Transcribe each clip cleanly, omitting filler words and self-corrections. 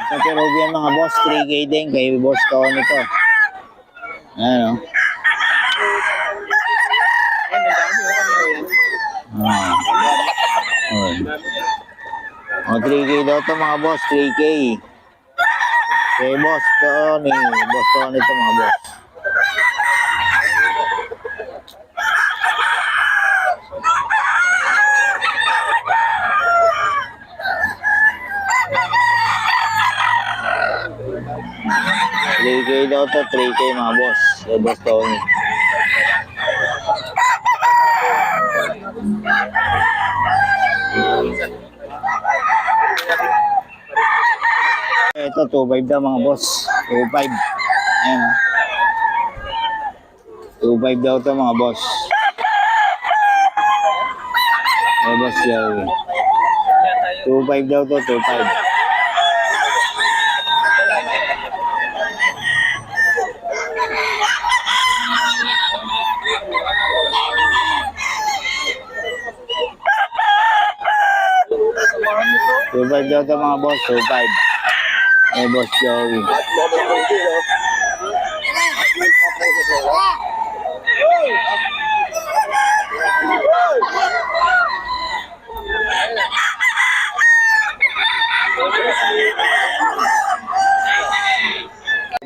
Sa Peruvian mga boss, 3K din kay Boss Tony to. Ayan o. O, 3K daw to mga boss, 3K. Kay Boss Tony. Boss Tony to mga boss. Daw to 3K mga boss. Kay Boss Tony. Ito 2.5 daw mga boss. 2.5. Ayan. 2.5 daw to mga boss. Kay Boss Joey. 2.5 daw to, 2.5. Two-five daw ito mga boss, 2.5. May Boss Joey.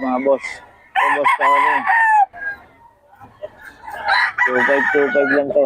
Mga boss, may Boss Tony. 2.5 lang to.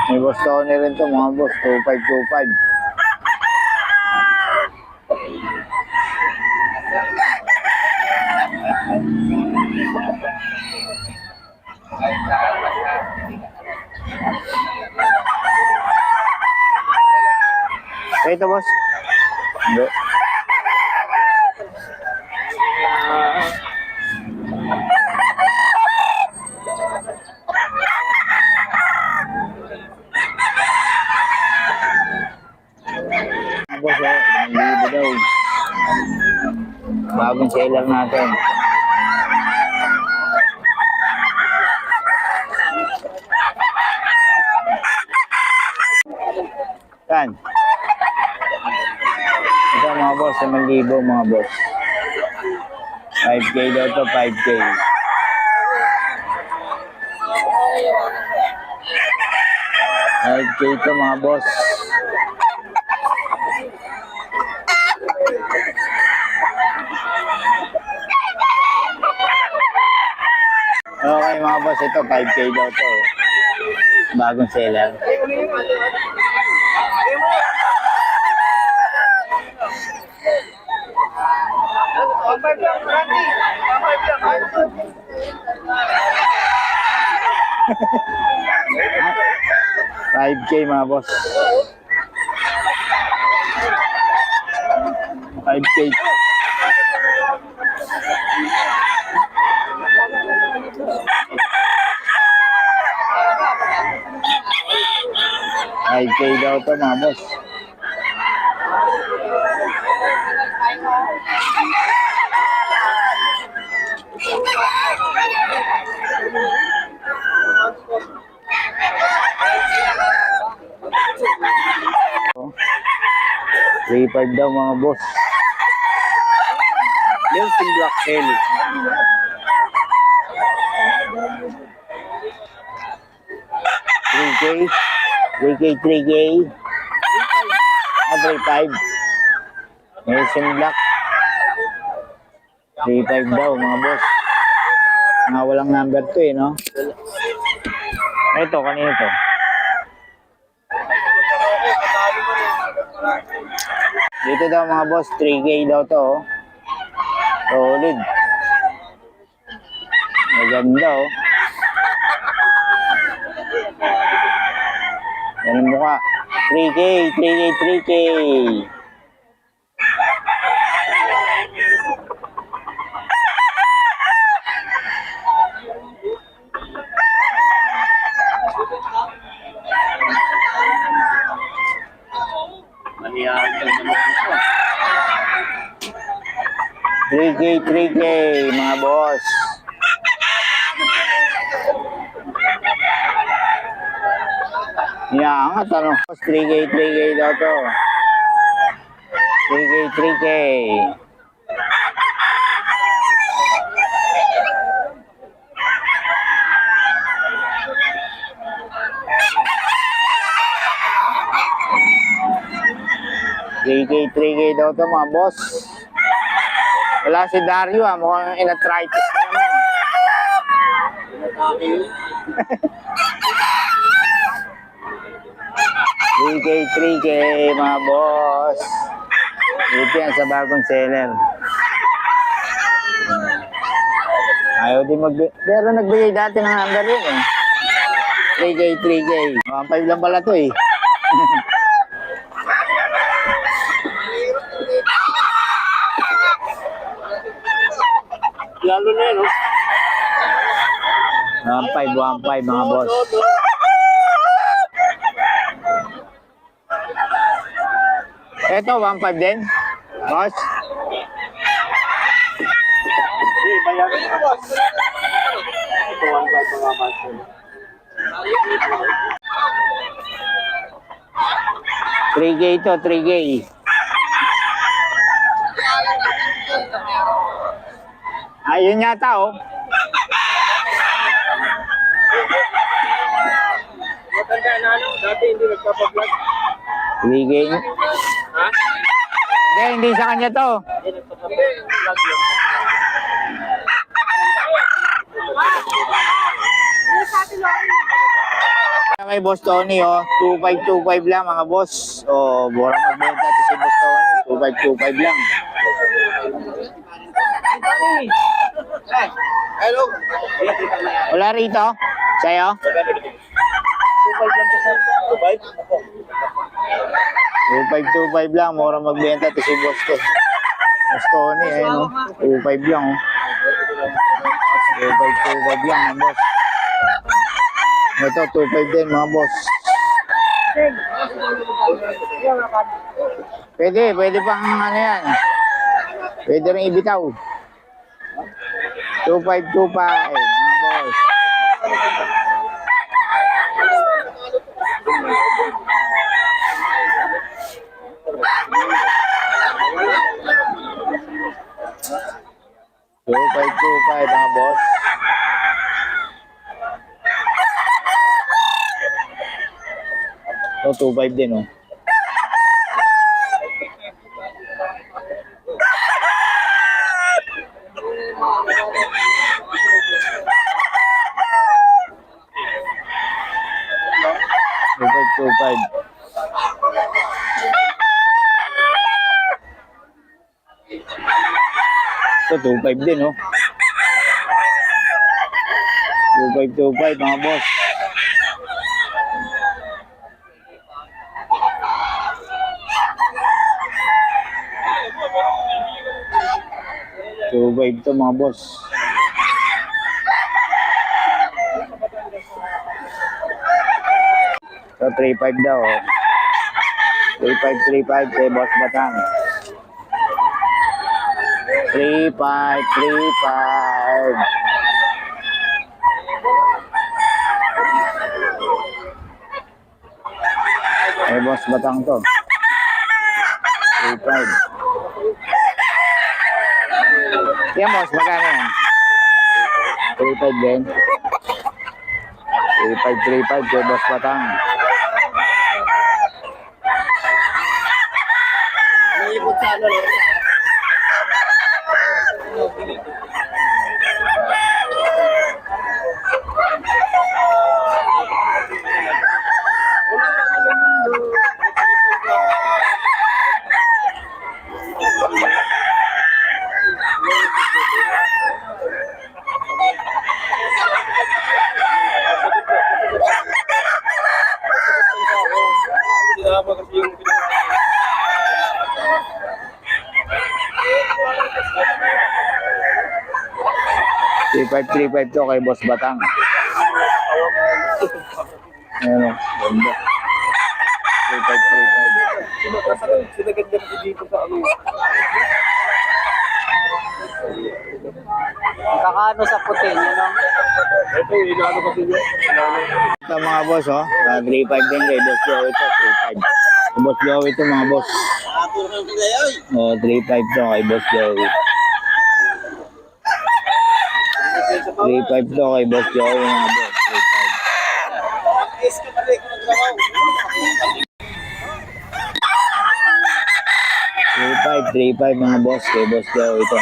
May Boss Tony rin to mga boss, 2.5. Ito boss. Hindi. Boss, libo daw. Bagong seller natin. Yan. Ito mga boss, 5,000 mga boss. 5K daw to, 5K. to mga boss. Okay mga boss, ito 5K daw to. Bagong seller. $5K mga boss. 5K. $5K daw to mga boss. $3.5 daw mga boss. Delsin Black Helix. 3K. 3.5. Delsin Black. 3.5 daw mga boss. Nga walang number to eh, no? Ito, kanina to. Dito daw mga boss, 3K daw to. Oh. Solid. Maganda oh. Yan ang mukha. 3K. $3K mga boss. Iangat ano. 3K, 3K daw to. 3K, 3K. K daw to mga boss. Wala si Dario mukhang inatritis na naman. 3K mga boss. Ito yan sa bagong seller. Ayaw din pero nagbigay dati ng number yun eh. 3K. 1.5 lang pala to eh. Lalo na yun, no? 1.5 mga boss. Ito 1.5 din. Boss. Bayaran ko, boss. Ito, 1.5 mga boss. 3K to, 3K. Ayun yata oh. Matanda na ano, dati hindi nagpapablog. 3K. Ha? Hindi sa kanya to. Hindi nagpapablog yun. Kay Boss Tony oh, 2525 lang mga boss. Oh, mura magbenta to si Boss Tony, 2525 lang. Hello. Wala rito? Sa'yo? 2.5 lang po, sir. 2525 lang, mura magbenta to si Boss to. Boss Tony, ayun oh. 25 lang oh. 2525 lang mga boss. Ito, 25 din mga boss. Pwede pang ano yan. Pwede rin ibitaw. 2525 mga boss. mga boss. Ito, 25 din oh. Ito, 25 din, oh. 2525, mga boss. Vibe to mga boss. So 3.5 daw. 3.5 kay Boss Batang. 3.5. Kay Boss Batang to. 3.5. Yan boss, magkano yan? 3.5 din. 3.5 kay Boss Batang. Naiikot sa ano, kasi yung 3.5 to kay Boss Batang. Ayan o, ganda. 3.5. sinagad niya kasi dito sa ano. Kakano sa puti, yun no? Ito, inaano kasi yun. Ito mga boss, oh. 3.5 din kay Boss Joey ito, 3.5. Kay Boss Joey ito mga boss. Oh, 3.5 to kay Boss Joey. 3.5 to kay Boss Joey mga boss, 3.5. 3.5 mga boss kay Boss Joey ito.